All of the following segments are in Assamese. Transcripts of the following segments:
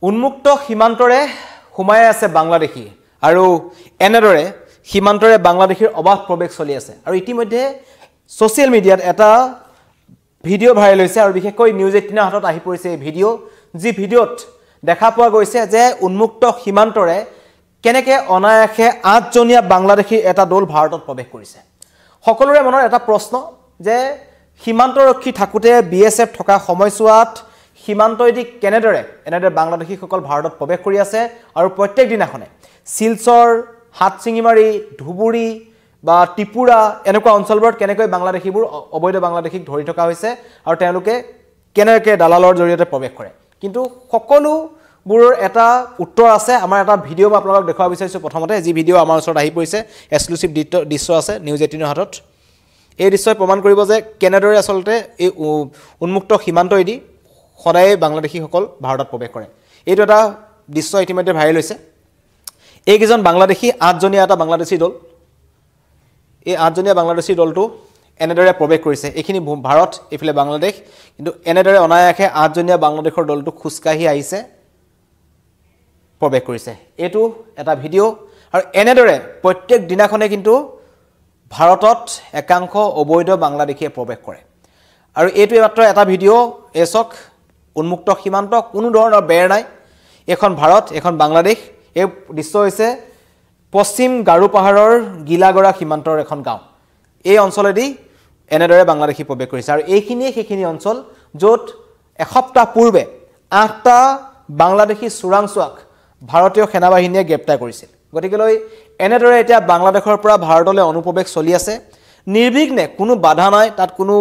উন্মুক্ত সীমান্তৰে সোমাই আছে বাংলাদেশী আৰু এনেদৰে সীমান্তৰে বাংলাদেশীৰ অবাধ প্ৰৱেশ চলি আছে আৰু ইতিমধ্যে সোশ্যাল মিডিয়াত এটা ভিডিও ভাইৰেল হৈছে আৰু বিশেষকৈ নিউজ 18 হাতত আহি পৰিছে এই ভিডিও যি ভিডিওত দেখা পোৱা গৈছে যে উন্মুক্ত সীমান্তৰে কেনেকৈ অনায়াসে 8 জনীয়া বাংলাদেশী এটা দল ভাৰতত প্ৰৱেশ কৰিছে সকলোৰে মনৰ এটা প্ৰশ্ন যে সীমান্তৰক্ষী থাকুতে বিএসএফ থকা সময়ছোৱাত সীমান্তইদি কেনেদৰে এনেদৰে বাংলাদেশীসকল ভাৰতত প্ৰৱেশ কৰি আছে আৰু প্ৰত্যেক দিনাখনে শিলচৰ হাতচিঙিমাৰী ধুবুৰী বা ত্ৰিপুৰা এনেকুৱা অঞ্চলবোৰত কেনেকৈ বাংলাদেশীবোৰ অবৈধ বাংলাদেশীক ধৰি থকা হৈছে আৰু তেওঁলোকে কেনেকৈ দালালৰ জৰিয়তে প্ৰৱেশ কৰে কিন্তু সকলোবোৰৰ এটা উত্তৰ আছে আমাৰ এটা ভিডিও মই আপোনালোকক দেখুৱাব বিচাৰিছো প্ৰথমতে যি ভিডিও আমাৰ ওচৰত আহি পৰিছে এক্সক্লুসিভ দৃশ্য আছে নিউজ 18 হাতত এই দৃশ্যই প্ৰমাণ কৰিব যে কেনেদৰে আসলতে এই উন্মুক্ত সীমান্তইদি সদায় বাংলাদেশীসকল ভাৰতত প্ৰৱেশ কৰে এইটো এটা দৃশ্য ইতিমধ্যে ভাইৰেল হৈছে এইকেইজন বাংলাদেশী 8 জনীয়া এটা বাংলাদেশী দল এই 8 জনীয়া বাংলাদেশী দলটো এনেদৰে প্ৰৱেশ কৰিছে এইখিনি ভাৰত এফালে বাংলাদেশ কিন্তু এনেদৰে অনায়াসে 8 জনীয়া বাংলাদেশৰ দলটো খুসকাহি আহিছে প্ৰৱেশ কৰিছে এইটো এটা ভিডিও আৰু এনেদৰে প্ৰত্যেক দিনাখনে কিন্তু ভাৰতত একাংশ অবৈধ বাংলাদেশীয়ে প্ৰৱেশ কৰে আৰু এইটো মাত্ৰ এটা ভিডিও এছক উন্মুক্ত সীমান্ত কোনো ধৰণৰ বেৰ নাই এখন ভাৰত এখন বাংলাদেশ এই দৃশ্য হৈছে পশ্চিম গাৰু পাহাৰৰ গিলাগৰা সীমান্তৰ এখন গাঁও এই অঞ্চলেদি এনেদৰে বাংলাদেশী প্ৰৱেশ কৰিছে আৰু এইখিনিয়ে সেইখিনি অঞ্চল য'ত এসপ্তাহ পূৰ্বে 8টা বাংলাদেশী চোৰাংচোৱাক ভাৰতীয় সেনাবাহিনীয়ে গ্ৰেপ্তাৰ কৰিছিল গতিকেলৈ এনেদৰে এতিয়া বাংলাদেশৰ পৰা ভাৰতলৈ অনুপ্ৰৱেশ চলি আছে নিৰ্বিঘ্নে কোনো বাধা নাই তাত কোনো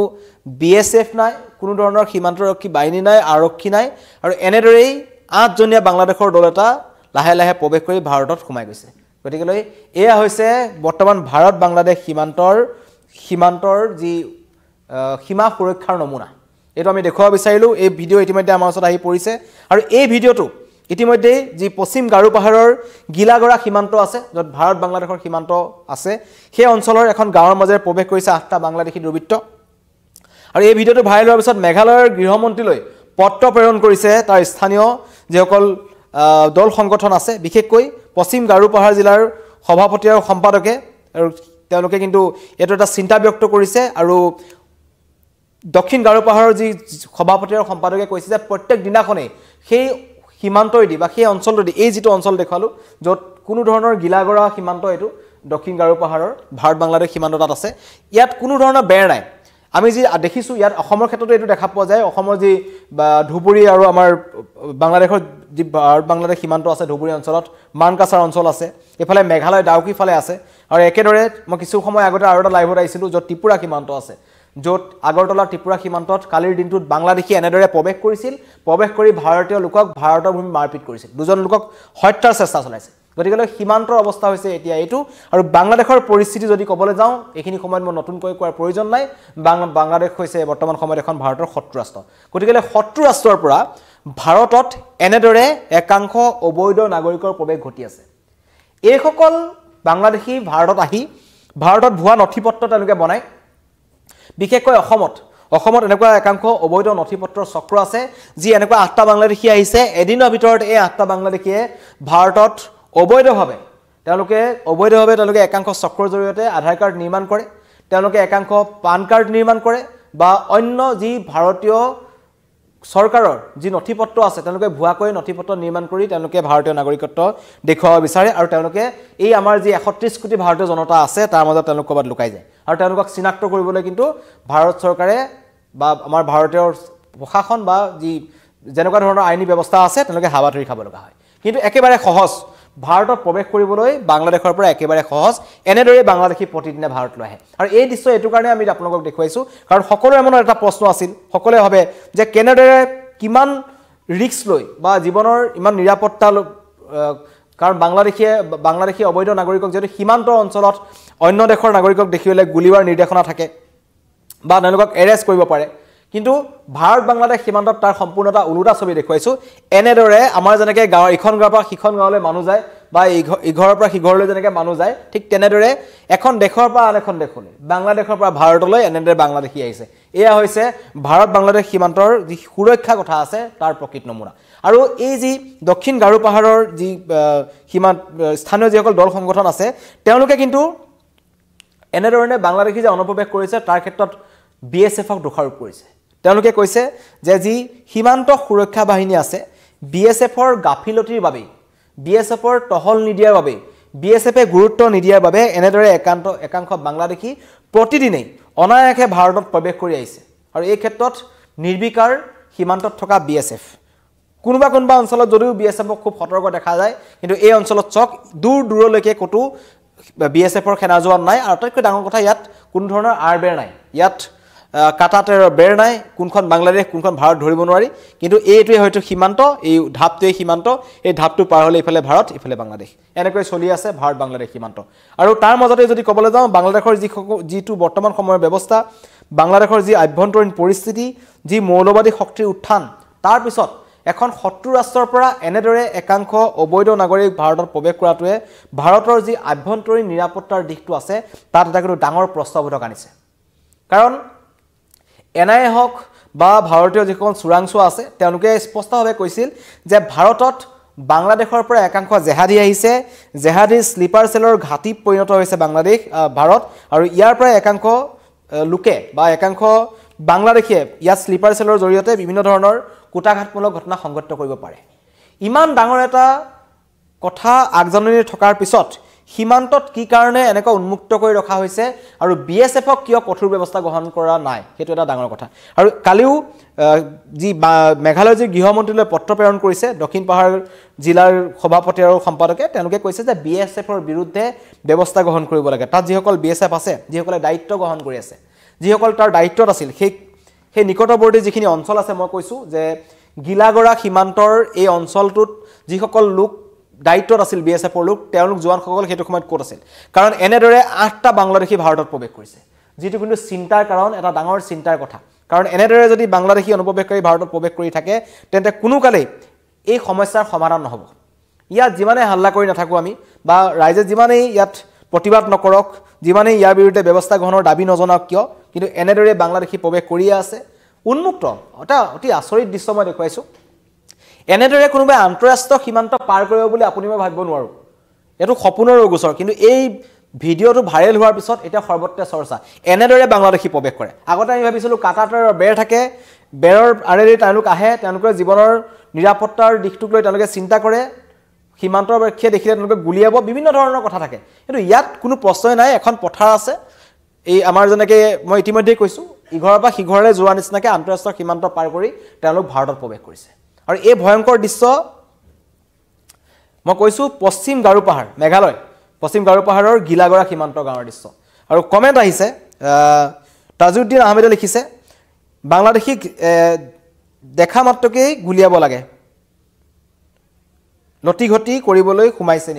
বিএসএফ নাই কোনো ধৰণৰ সীমান্তৰক্ষী বাহিনী নাই আৰক্ষী নাই আৰু এনেদৰেই 8 জনীয়া বাংলাদেশৰ দল এটা লাহে লাহে প্ৰৱেশ কৰি ভাৰতত সোমাই গৈছে গতিকেলৈ এয়া হৈছে বৰ্তমান ভাৰত বাংলাদেশ সীমান্তৰ যি সীমা সুৰক্ষাৰ নমুনা এইটো আমি দেখুৱাব বিচাৰিলো এই ভিডিও ইতিমধ্যে আমাৰ ওচৰত আহি পৰিছে আৰু এই ভিডিওটো ইতিমধ্যে যি পশ্চিম গাৰু পাহাৰৰ গিলাগৰা সীমান্ত আছে য'ত ভাৰত বাংলাদেশৰ সীমান্ত আছে সেই অঞ্চলৰ এখন গাঁৱৰ মাজেৰে প্ৰৱেশ কৰিছে 8টা বাংলাদেশী দুৰ্বৃত্ত আৰু এই ভিডিওটো ভাইৰেল হোৱাৰ পিছত মেঘালয়ৰ গৃহমন্ত্ৰীলৈ পত্ৰ প্ৰেৰণ কৰিছে তাৰ স্থানীয় যিসকল দল সংগঠন আছে বিশেষকৈ পশ্চিম গাৰু পাহাৰ জিলাৰ সভাপতি আৰু সম্পাদকে আৰু তেওঁলোকে কিন্তু এটো এটা চিন্তা ব্যক্ত কৰিছে আৰু দক্ষিণ গাৰু পাহাৰৰ যি সভাপতি আৰু সম্পাদকে কৈছে যে প্ৰত্যেক দিনাখনে সেই সীমান্তইদি বা সেই অঞ্চলটোদি এই যিটো অঞ্চল দেখালো য'ত কোনো ধৰণৰ গিলাগৰা সীমান্ত এটো দক্ষিণ গাৰু পাহাৰৰ ভাৰত বাংলাদেশ সীমান্ত তাত আছে ইয়াত কোনো ধৰণৰ বেৰ নাই আমি যি দেখিছো ইয়াত অসমৰ ক্ষেত্ৰতো এটো দেখা পোৱা যায় অসমৰ যি ধুবুৰী আৰু আমাৰ বাংলাদেশৰ যি ভাৰত বাংলাদেশ সীমান্ত আছে ধুবুৰী অঞ্চলত মানকাছাৰ অঞ্চল আছে এফালে মেঘালয় ডাউকি ফালে আছে আৰু একেদৰে মই কিছু সময় আগতে আৰু এটা লাইভত আহিছিলো য'ত ত্ৰিপুৰা সীমান্ত আছে য'ত আগৰতলা ত্ৰিপুৰা সীমান্তত কালিৰ দিনটোত বাংলাদেশী এনেদৰে প্ৰৱেশ কৰিছিল প্ৰৱেশ কৰি ভাৰতীয় লোকক ভাৰতৰ ভূমি মাৰপিট কৰিছিল দুজন লোকক হত্যাৰ চেষ্টা চলাইছিল গতিকেলৈ সীমান্তৰ অৱস্থা হৈছে এতিয়া এইটো আৰু বাংলাদেশৰ পৰিস্থিতি যদি ক'বলৈ যাওঁ এইখিনি সময়ত মই নতুনকৈ কোৱাৰ প্ৰয়োজন নাই বাংলাদেশ হৈছে বৰ্তমান সময়ত এখন ভাৰতৰ শত্ৰু ৰাষ্ট্ৰ গতিকেলৈ শত্ৰু ৰাষ্ট্ৰৰ পৰা ভাৰতত এনেদৰে একাংশ অবৈধ নাগৰিকৰ প্ৰৱেশ ঘটি আছে এইসকল বাংলাদেশী ভাৰতত আহি ভাৰতত ভুৱা নথিপত্ৰ তেওঁলোকে বনায় বিশেষকৈ অসমত এনেকুৱা একাংশ অবৈধ নথিপত্ৰৰ চক্ৰ আছে যি এনেকুৱা 8টা বাংলাদেশী আহিছে এদিনৰ ভিতৰত এই 8টা বাংলাদেশীয়ে ভাৰতত অবৈধভাৱে তেওঁলোকে একাংশ চক্ৰৰ জৰিয়তে আধাৰ কাৰ্ড নিৰ্মাণ কৰে তেওঁলোকে একাংশ পান কাৰ্ড নিৰ্মাণ কৰে বা অন্য যি ভাৰতীয় চৰকাৰৰ যি নথিপত্ৰ আছে তেওঁলোকে ভুৱাকৈ নথিপত্ৰ নিৰ্মাণ কৰি তেওঁলোকে ভাৰতীয় নাগৰিকত্ব দেখুৱাব বিচাৰে আৰু তেওঁলোকে এই আমাৰ যি 31 কোটি ভাৰতীয় জনতা আছে তাৰ মাজত তেওঁলোক ক'বাত লুকাই যায় আৰু তেওঁলোকক চিনাক্ত কৰিবলৈ কিন্তু ভাৰত চৰকাৰে বা আমাৰ ভাৰতীয় প্ৰশাসন বা যি যেনেকুৱা ধৰণৰ আইনী ব্যৱস্থা আছে তেওঁলোকে হাবাথৰি খাব লগা হয় কিন্তু একেবাৰে সহজ ভাৰতত প্ৰৱেশ কৰিবলৈ বাংলাদেশৰ পৰা একেবাৰে সহজ এনেদৰে বাংলাদেশী প্ৰতিদিনে ভাৰতলৈ আহে আৰু এই দৃশ্য এটো কাৰণে আমি আপোনালোকক দেখুৱাইছো কাৰণ সকলোৰে মনত এটা প্ৰশ্ন আছিল সকলোৱে ভাবে যে কেনেদৰে কিমান ৰিস্ক লৈ বা জীৱনৰ ইমান নিৰাপত্তা কাৰণ বাংলাদেশী অবৈধ নাগৰিকক যদি সীমান্ত অঞ্চলত অন্য দেশৰ নাগৰিকক দেখিবলৈ গুলিওৱাৰ নিৰ্দেশনা থাকে বা তেওঁলোকক এৰেষ্ট কৰিব পাৰে কিন্তু ভাৰত বাংলাদেশ সীমান্তত তাৰ সম্পূৰ্ণতা ওলোটা ছবি দেখুৱাইছো এনেদৰে আমাৰ যেনেকৈ গাঁৱৰ ইখন গাঁৱৰ পৰা সিখন গাঁৱলৈ মানুহ যায় বা ইঘৰৰ পৰা সিঘৰলৈ যেনেকৈ মানুহ যায় ঠিক তেনেদৰে এখন দেশৰ পৰা আন এখন দেশলৈ বাংলাদেশৰ পৰা ভাৰতলৈ এনেদৰে বাংলাদেশী আহিছে এয়া হৈছে ভাৰত বাংলাদেশ সীমান্তৰ যি সুৰক্ষা কথা আছে তাৰ প্ৰকৃত নমুনা আৰু এই যি দক্ষিণ গাৰো পাহাৰৰ যি সীমান্ত স্থানীয় যিসকল দল সংগঠন আছে তেওঁলোকে কিন্তু এনেধৰণে বাংলাদেশী যে অনুপ্ৰৱেশ কৰিছে তাৰ ক্ষেত্ৰত বিএছএফক দোষাৰোপ কৰিছে তেওঁলোকে কৈছে যে যি সীমান্ত সুৰক্ষা বাহিনী আছে বিএছএফৰ গাফিলতিৰ বাবে বিএছএফৰ টহল নিদিয়াৰ বাবে বিএছএফে গুৰুত্ব নিদিয়াৰ বাবে এনেদৰে একাংশ বাংলাদেশী প্ৰতিদিনেই অনায়াসে ভাৰতত প্ৰৱেশ কৰি আহিছে আৰু এই ক্ষেত্ৰত নিৰ্বিকাৰ সীমান্তত থকা বিএছএফ কোনোবা অঞ্চলত যদিও বিএছএফক খুব সতৰ্ক দেখা যায় কিন্তু এই অঞ্চলত চক দূৰলৈকে কতো বিএছএফৰ সেনা জোৱান নাই আৰু আটাইতকৈ ডাঙৰ কথা ইয়াত কোনো ধৰণৰ আৰবেৰ নাই ইয়াত কাটাতেৰ বেৰ নাই কোনখন বাংলাদেশ কোনখন ভাৰত ধৰিব নোৱাৰি কিন্তু এইটোৱে হয়তো সীমান্ত এই ধাপটোৱে সীমান্ত এই ধাপটো পাৰ হ'লে ইফালে ভাৰত ইফালে বাংলাদেশ এনেকৈ চলি আছে ভাৰত বাংলাদেশ সীমান্ত আৰু তাৰ মাজতে যদি ক'বলৈ যাওঁ বাংলাদেশৰ যিটো বৰ্তমান সময়ৰ ব্যৱস্থা বাংলাদেশৰ যি আভ্যন্তৰীণ পৰিস্থিতি যি মৌলবাদী শক্তিৰ উত্থান তাৰ পিছত এখন শত্ৰু ৰাষ্ট্ৰৰ পৰা এনেদৰে একাংশ অবৈধ নাগৰিক ভাৰতত প্ৰৱেশ কৰাটোৱে ভাৰতৰ যি আভ্যন্তৰীণ নিৰাপত্তাৰ দিশটো আছে তাত এটা কিন্তু ডাঙৰ প্ৰশ্নবোধক আনিছে কাৰণ এনআইএ হওক বা ভাৰতীয় যিসকল চোৰাংচোৱা আছে তেওঁলোকে স্পষ্টভাৱে কৈছিল যে ভাৰতত বাংলাদেশৰ পৰা একাংশ জেহাদী আহিছে জেহাদী স্লিপাৰ চেলৰ ঘাটি পৰিণত হৈছে বাংলাদেশ ভাৰত আৰু ইয়াৰ পৰা একাংশ লোকে বা একাংশ বাংলাদেশীয়ে ইয়াত স্লিপাৰ চেলৰ জৰিয়তে বিভিন্ন ধৰণৰ কুটাঘাতমূলক ঘটনা সংঘটিত কৰিব পাৰে ইমান ডাঙৰ এটা কথা আগজাননী থকাৰ পিছত সীমান্তত কি কাৰণে এনেকৈ উন্মুক্ত কৰি ৰখা হৈছে আৰু বিএছএফক কিয় কঠোৰ ব্যৱস্থা গ্ৰহণ কৰা নাই সেইটো এটা ডাঙৰ কথা আৰু কালিও যি মেঘালয়ৰ যি গৃহমন্ত্ৰীলৈ পত্ৰ প্ৰেৰণ কৰিছে দক্ষিণ পাহাৰ জিলাৰ সভাপতি আৰু সম্পাদকে তেওঁলোকে কৈছে যে বিএছএফৰ বিৰুদ্ধে ব্যৱস্থা গ্ৰহণ কৰিব লাগে তাত যিসকল বিএছএফ আছে যিসকলে দায়িত্ব গ্ৰহণ কৰি আছে যিসকল তাৰ দায়িত্বত আছিল সেই নিকটৱৰ্তী যিখিনি অঞ্চল আছে মই কৈছোঁ যে গিলাগৰা সীমান্তৰ এই অঞ্চলটোত যিসকল লোক দায়িত্বত আছিল বিএছএফৰ লোক তেওঁলোক জোৱানসকল সেইটো সময়ত ক'ত আছিল কাৰণ এনেদৰে 8টা বাংলাদেশী ভাৰতত প্ৰৱেশ কৰিছে যিটো কিন্তু চিন্তাৰ কাৰণ এটা ডাঙৰ চিন্তাৰ কথা কাৰণ এনেদৰে যদি বাংলাদেশী অনুপ্ৰৱেশকাৰী ভাৰতত প্ৰৱেশ কৰি থাকে তেন্তে কোনো কালেই এই সমস্যাৰ সমাধান নহ'ব ইয়াত যিমানে হাল্লা কৰি নাথাকোঁ আমি বা ৰাইজে যিমানেই ইয়াত প্ৰতিবাদ নকৰক যিমানেই ইয়াৰ বিৰুদ্ধে ব্যৱস্থা গ্ৰহণৰ দাবী নজনাওক কিয় কিন্তু এনেদৰে বাংলাদেশী প্ৰৱেশ কৰিয়ে আছে উন্মুক্ত এটা অতি আচৰিত দৃশ্য মই দেখুৱাইছোঁ এনেদৰে কোনোবাই আন্তঃৰাষ্ট্ৰীয় সীমান্ত পাৰ কৰিব বুলি আপুনি মই ভাবিব নোৱাৰোঁ এইটো সপোনৰ গোচৰ কিন্তু এই ভিডিঅ'টো ভাইৰেল হোৱাৰ পিছত এতিয়া সৰ্বত্ৰ চৰ্চা এনেদৰে বাংলাদেশী প্ৰৱেশ কৰে আগতে আমি ভাবিছিলোঁ কাটাৰৰ বেৰ থাকে বেৰৰ আৰেদি তেওঁলোক আহে তেওঁলোকৰ জীৱনৰ নিৰাপত্তাৰ দিশটোক লৈ তেওঁলোকে চিন্তা কৰে সীমান্তৰ ৰক্ষীয়ে দেখিলে তেওঁলোকে গুলিয়াব বিভিন্ন ধৰণৰ কথা থাকে কিন্তু ইয়াত কোনো প্ৰশ্নই নাই এখন পথাৰ আছে এই আমাৰ যেনেকৈ মই ইতিমধ্যেই কৈছোঁ ইঘৰৰ পৰা সিঘৰলৈ যোৱা নিচিনাকৈ আন্তঃৰাষ্ট্ৰীয় সীমান্ত পাৰ কৰি তেওঁলোক ভাৰতত প্ৰৱেশ কৰিছে আৰু এই ভয়ংকৰ দৃশ্য মই কৈছোঁ পশ্চিম গাৰো পাহাৰ মেঘালয় পশ্চিম গাৰো পাহাৰৰ গিলাগৰা সীমান্ত গাঁৱৰ দৃশ্য আৰু কমেণ্ট আহিছে তাজুদ্দিন আহমেদে লিখিছে বাংলাদেশীক দেখা মাত্ৰকেই গুলিয়াব লাগে লটি ঘটি কৰিবলৈ সোমাইছে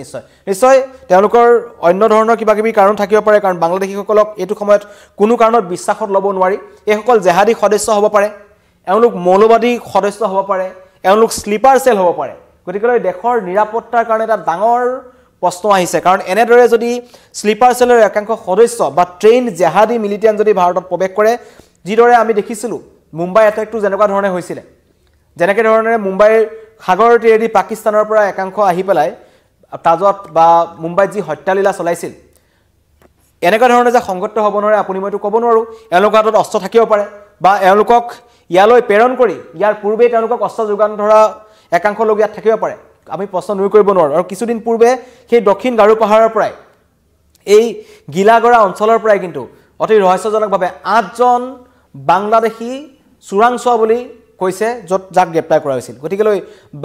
নিশ্চয় তেওঁলোকৰ অন্য ধৰণৰ কিবাকিবি কাৰণ থাকিব পাৰে কাৰণ বাংলাদেশীসকলক এইটো সময়ত কোনো কাৰণত বিশ্বাসত ল'ব নোৱাৰি এইসকল জেহাদী সদস্য হ'ব পাৰে এওঁলোক মৌলবাদী সদস্য হ'ব পাৰে এওঁলোক স্লিপাৰ চেল হ'ব পাৰে গতিকে দেশৰ নিৰাপত্তাৰ কাৰণে এটা ডাঙৰ প্ৰশ্ন আহিছে কাৰণ এনেদৰে যদি স্লিপাৰ চেলৰ একাংশ সদস্য বা ট্ৰেইন জেহাদী মিলিটেণ্ট যদি ভাৰতত প্ৰৱেশ কৰে যিদৰে আমি দেখিছিলোঁ মুম্বাই এটেকটো যেনেকুৱা ধৰণে হৈছিলে যেনেকৈ ধৰণে মুম্বাইৰ সাগৰ তীৰেদি পাকিস্তানৰ পৰা একাংশ আহি পেলাই তাজত বা মুম্বাইত যি হত্যালীলা চলাইছিল এনেকুৱা ধৰণে যে সংঘটিত হ'ব নোৱাৰে আপুনি মইতো ক'ব নোৱাৰোঁ এওঁলোকৰ হাতত অস্ত্ৰ থাকিব পাৰে বা এওঁলোকক ইয়ালৈ প্ৰেৰণ কৰি ইয়াৰ পূৰ্বেই তেওঁলোকক অস্ত্ৰ যোগান ধৰা একাংশ লোক ইয়াত থাকিব পাৰে আমি প্ৰশ্ন নুই কৰিব নোৱাৰোঁ আৰু কিছুদিন পূৰ্বে সেই দক্ষিণ গাৰো পাহাৰৰ পৰাই এই গিলাগৰা অঞ্চলৰ পৰাই কিন্তু অতি ৰহস্যজনকভাৱে 8জন বাংলাদেশী চোৰাংচোৱা বুলি কৈছে য'ত যাক গ্ৰেপ্তাৰ কৰা হৈছিল গতিকে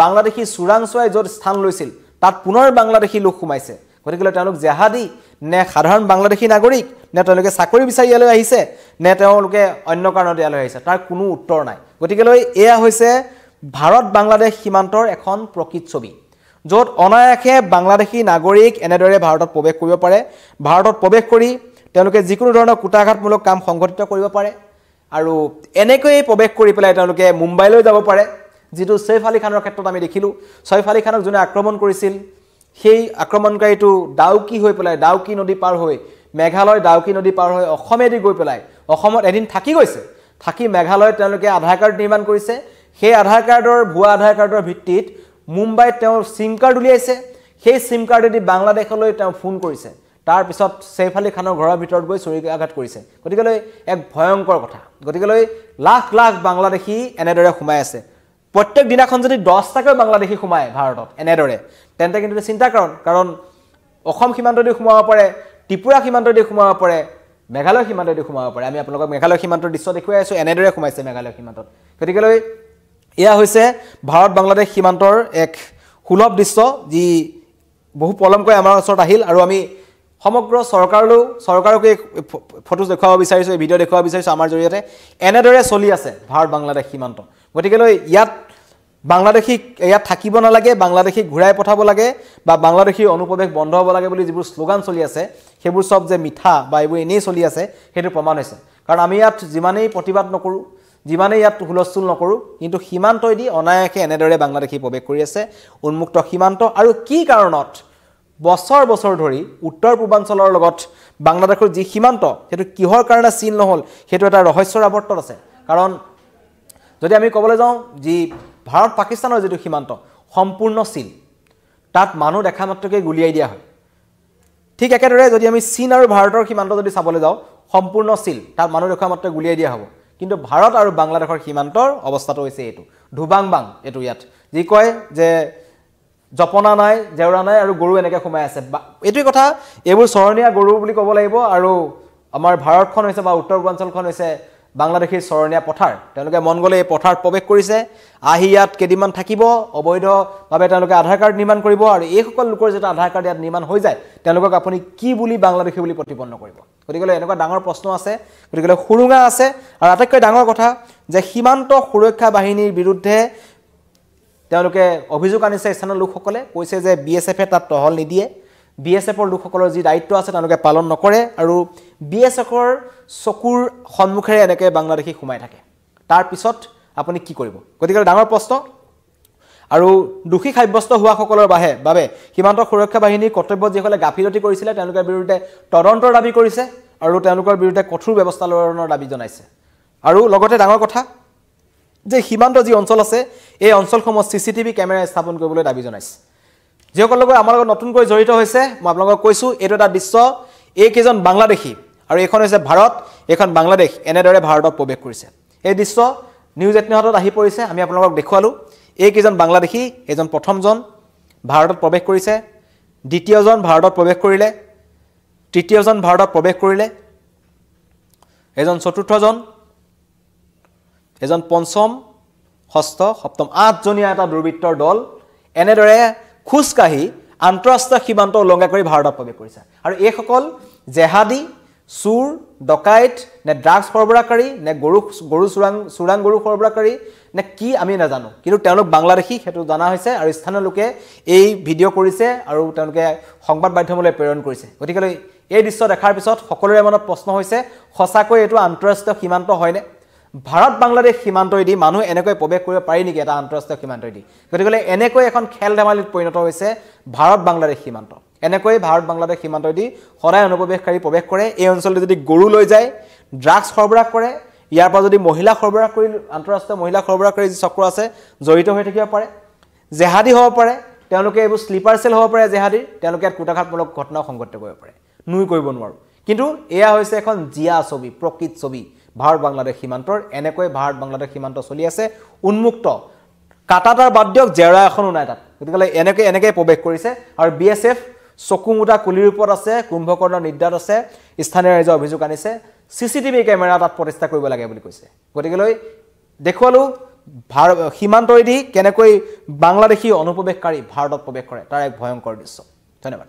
বাংলাদেশী চোৰাংচোৱাই য'ত স্থান লৈছিল তাত পুনৰ বাংলাদেশী লোক সোমাইছে গতিকে তেওঁলোক জেহাদী নে সাধাৰণ বাংলাদেশী নাগৰিক নে তেওঁলোকে চাকৰি বিচাৰি ইয়ালৈ আহিছে নে তেওঁলোকে অন্য কাৰণত ইয়ালৈ আহিছে তাৰ কোনো উত্তৰ নাই গতিকে এয়া হৈছে ভাৰত বাংলাদেশ সীমান্তৰ এখন প্ৰকৃত ছবি য'ত অনায়াসে বাংলাদেশী নাগৰিক এনেদৰে ভাৰতত প্ৰৱেশ কৰিব পাৰে ভাৰতত প্ৰৱেশ কৰি তেওঁলোকে যিকোনো ধৰণৰ কুটাঘাতমূলক কাম সংঘটিত কৰিব পাৰে আৰু এনেকৈ প্ৰৱেশ কৰি পেলাই তেওঁলোকে মুম্বাইলৈ যাব পাৰে যেটো সৈফ আলী খানৰ ক্ষেত্ৰত আমি দেখিলো সৈফ আলী খানক যোনে আক্ৰমণ কৰিছিল সেই আক্ৰমণকাৰীটো ডাউকি হৈ পেলাই ডাউকি নদী পাৰ হৈ মেঘালয় ডাউকি নদী পাৰ হৈ অসমেদি গৈ পেলাই অসমত এদিন থাকি গৈছে থাকি মেঘালয়ত তেওঁলোকে আধাৰ কাৰ্ড নিৰ্মাণ কৰিছে সেই আধাৰ কাৰ্ডৰ ভুৱা আধাৰ কাৰ্ডৰ ভিত্তিত মুম্বাইত তেওঁ সিম কাৰ্ড উলিয়াইছে সেই সিম কাৰ্ডেদি বাংলাদেশলৈ তেওঁ ফোন কৰিছে তাৰ পিছত সৈফ আলী খানৰ ঘৰৰ ভিতৰত গৈ চুৰি আঘাত কৰিছে গতিকেলৈ এক ভয়ংকৰ কথা গতিকেলৈ লাখ লাখ বাংলাদেশী এনেদৰে সোমাই আছে প্ৰত্যেক দিনাখন যদি 10টাকৈ বাংলাদেশী সোমায় ভাৰতত এনেদৰে তেন্তে কিন্তু চিন্তা কাৰণ অসম সীমান্তদি সোমাব পাৰে ত্ৰিপুৰা সীমান্তদি সোমাব পাৰে মেঘালয় সীমান্তদি সোমাব পাৰে আমি আপোনালোকক মেঘালয় সীমান্তৰ দৃশ্য দেখুৱাই আছো এনেদৰে সোমাইছে মেঘালয় সীমান্তত গতিকেলৈ এয়া হৈছে ভাৰত বাংলাদেশ সীমান্তৰ এক সুলভ দৃশ্য যি বহু পলমকৈ আমাৰ ওচৰত আহিল আৰু আমি সমগ্ৰ চৰকাৰক ফটো দেখুৱাব বিচাৰিছো এই ভিডিও দেখুৱাব বিচাৰিছো আমাৰ জৰিয়তে এনেদৰে চলি আছে ভাৰত বাংলাদেশ সীমান্ত গতিকেলৈ ইয়াত বাংলাদেশী ইয়াত থাকিব নালাগে বাংলাদেশী ঘূৰাই পঠাব লাগে বা বাংলাদেশী অনুপ্ৰৱেশ বন্ধ হ'ব লাগে বুলি যিবোৰ শ্লোগান চলি আছে সেইবোৰ সব যে মিঠা বা এইবোৰ এনেই চলি আছে সেইটো প্ৰমাণ হৈছে কাৰণ আমি ইয়াত যিমানেই প্ৰতিবাদ নকৰো যিমানেই ইয়াত হুলস্থুল নকৰো কিন্তু সীমান্তইদি অনায়াসে এনেদৰে বাংলাদেশী প্ৰৱেশ কৰি আছে উন্মুক্ত সীমান্ত আৰু কি কাৰণত বছৰ ধৰি উত্তৰ পূৰ্বাঞ্চলৰ লগত বাংলাদেশৰ যি সীমান্ত সেইটো কিহৰ কাৰণে চিন নহল সেইটো এটা ৰহস্যৰ আৱৰ্তত আছে কাৰণ যদি আমি ক'বলৈ যাওঁ যি ভাৰত পাকিস্তানৰ যেটো সীমান্ত সম্পূৰ্ণ চিল তাত মানুহ দেখা মাত্ৰকে গুলিয়াই দিয়া হয় ঠিক একেদৰে যদি আমি চীন আৰু ভাৰতৰ সীমান্ত যদি চাবলৈ যাওঁ সম্পূৰ্ণ চিল তাত মানুহ দেখা মাত্ৰকে গুলিয়াই দিয়া হ'ব কিন্তু ভাৰত আৰু বাংলাদেশৰ সীমান্তৰ অৱস্থাটো হৈছে এটো ধুবাংবাং এটো ইয়াত যি কয় যে জপনা নাই জেউৰা নাই আৰু গৰু এনেকৈ সোমাই আছে এটোই কথা এইবোৰ চৰণীয়া গৰু বুলি ক'ব লাগিব আৰু আমাৰ ভাৰতখন হৈছে বা উত্তৰ পূৰ্বাঞ্চলখন হৈছে বাংলাদেশৰ চৰণীয়া পথাৰ তেওঁলোকে মন গলে এই পথাৰত প্ৰৱেশ কৰিছে আহি ইয়াত কেদিমান থাকিব অবৈধভাৱে তেওঁলোকে আধাৰ কাৰ্ড নিৰ্মাণ কৰিব আৰু এই সকল লোকৰ যেটা আধাৰ কাৰ্ড ইয়াত নিৰ্মাণ হৈ যায় তেওঁলোকক আপুনি কি বুলি বাংলাদেশী বুলি প্ৰতিপন্ন কৰিব গতিকে এনেকুৱা ডাঙৰ প্ৰশ্ন আছে গতিকে খুৰুঙা আছে আৰু আটাইতকৈ ডাঙৰ কথা যে সীমান্ত সুৰক্ষা বাহিনীৰ বিৰুদ্ধে তেওঁলোকে অভিযোগ আনিছে স্থানীয় লোকসকলে কৈছে যে বিএসএফে তাত টহল নিদিয়ে বিএসএফৰ লোকসকলৰ যি দায়িত্ব আছে তেওঁলোকে পালন নকৰে আৰু বিএসএফৰ চকুৰ সন্মুখেৰে এনেকৈ বাংলাদেশী সোমাই থাকে তাৰ পিছত আপুনি কি কৰিব গতিকে ডাঙৰ প্ৰশ্ন আৰু দুখী সাব্যস্ত হোৱা সকলৰ বাবে সীমান্ত সুৰক্ষা বাহিনীৰ কৰ্তব্য যিসকলে গাফিলতি কৰিছিলে তেওঁলোকৰ বিৰুদ্ধে তদন্তৰ দাবী কৰিছে আৰু তেওঁলোকৰ বিৰুদ্ধে কঠোৰ ব্যৱস্থা লোৱাৰ দাবী জনাইছে আৰু লগতে ডাঙৰ কথা যে সীমান্ত যি অঞ্চল আছে এই অঞ্চলসমূহ সিসিটিভি কেমেৰা স্থাপন কৰিবলৈ দাবী জনাইছে যিসকল লোক আমাৰ লগত নতুনকৈ জড়িত হৈছে মই আপোনালোকক কৈছো এইটো এটা দৃশ্য এই কেজন বাংলাদেশী আৰু এখন হৈছে ভাৰত এখন বাংলাদেশ এনেদৰে ভাৰতত প্ৰৱেশ কৰিছে এই দৃশ্য নিউজ 18 আহি পৰিছে আমি আপোনালোকক দেখুৱালো এই কেজন বাংলাদেশী এজন প্ৰথমজন ভাৰতত প্ৰৱেশ কৰিছে দ্বিতীয়জন ভাৰতত প্ৰৱেশ কৰিলে তৃতীয়জন ভাৰতত প্ৰৱেশ কৰিলে এজন চতুৰ্থজন এজন পঞ্চম ষষ্ঠ সপ্তম 8 জনীয়া এটা দুৰ্বৃত্তৰ দল এনেদৰে খুসকাহি আন্তঃৰাষ্ট্ৰীয় সীমান্ত উলংঘা কৰি ভাৰতত প্ৰৱেশ কৰিছে আৰু এই সকল জেহাদী চুৰ ডকাইত নে ড্ৰাগছ সৰবৰাহকাৰী নে গৰু চুৰাং গৰু সৰবৰাহকাৰী নে কি আমি নাজানো কিন্তু তেওঁলোক বাংলাদেশী হেতু জানা হৈছে আৰু স্থানীয় লোকে এই ভিডিও কৰিছে আৰু তেওঁলোকে সংবাদ মাধ্যমলৈ প্ৰেৰণ কৰিছে গতিকে এই দৃশ্য দেখাৰ পিছত সকলোৰে মনত প্ৰশ্ন হৈছে সঁচাকৈ এটো আন্তঃৰাষ্ট্ৰীয় সীমান্ত হয়নে ভাৰত বাংলাদেশ সীমান্তইদি মানুহ এনেকৈ প্ৰৱেশ কৰিব পাৰি নেকি এটা আন্তঃৰাষ্ট্ৰীয় সীমান্তইদি গতিকে এনেকৈ এখন খেল ধেমালিত পৰিণত হৈছে ভাৰত বাংলাদেশ সীমান্ত এনেকৈ ভাৰত বাংলাদেশ সীমান্তইদি সদায় অনুপ্ৰৱেশকাৰী প্ৰৱেশ কৰে এই অঞ্চললৈ যদি গৰু লৈ যায় ড্ৰাগছ সৰবৰাহ কৰে ইয়াৰ পৰা যদি মহিলা সৰবৰাহ কৰি আন্তঃৰাষ্ট্ৰীয় মহিলা সৰবৰাহকাৰী যি চক্ৰ আছে জড়িত হৈ থাকিব পাৰে জেহাদী হ'ব পাৰে তেওঁলোকে এইবোৰ স্লিপাৰ সেল হ'ব পাৰে জেহাদীৰ তেওঁলোকে কুটাঘাতমূলক ঘটনা সংঘটিত কৰিব পাৰে নুই কৰিব নোৱাৰো কিন্তু এয়া হৈছে এখন জিয়া ছবি প্ৰকৃত ছবি ভাৰত বাংলাদেশ সীমান্তৰ এনেকৈ ভাৰত বাংলাদেশ সীমান্ত চলি আছে উন্মুক্ত কাটাটাৰ বাদ দিয়ক জেৰা এখনো নাই তাত গতিকে এনেকৈ প্ৰৱেশ কৰিছে আৰু বিএসএফ চকুমুটা কুলিৰ ওপৰত আছে কুম্ভকৰ্ণৰ নিৰ্যাত আছে স্থানীয় ৰাইজৰ অভিযোগ আনিছে সিসিটিভি কেমেৰা তাত প্ৰতিষ্ঠা কৰিব লাগে বুলি কৈছে গতিকে দেখুৱালো সীমান্তইদি কেনেকৈ বাংলাদেশী অনুপ্ৰৱেশকাৰী ভাৰতত প্ৰৱেশ কৰে তাৰ এক ভয়ংকৰ দৃশ্য ধন্যবাদ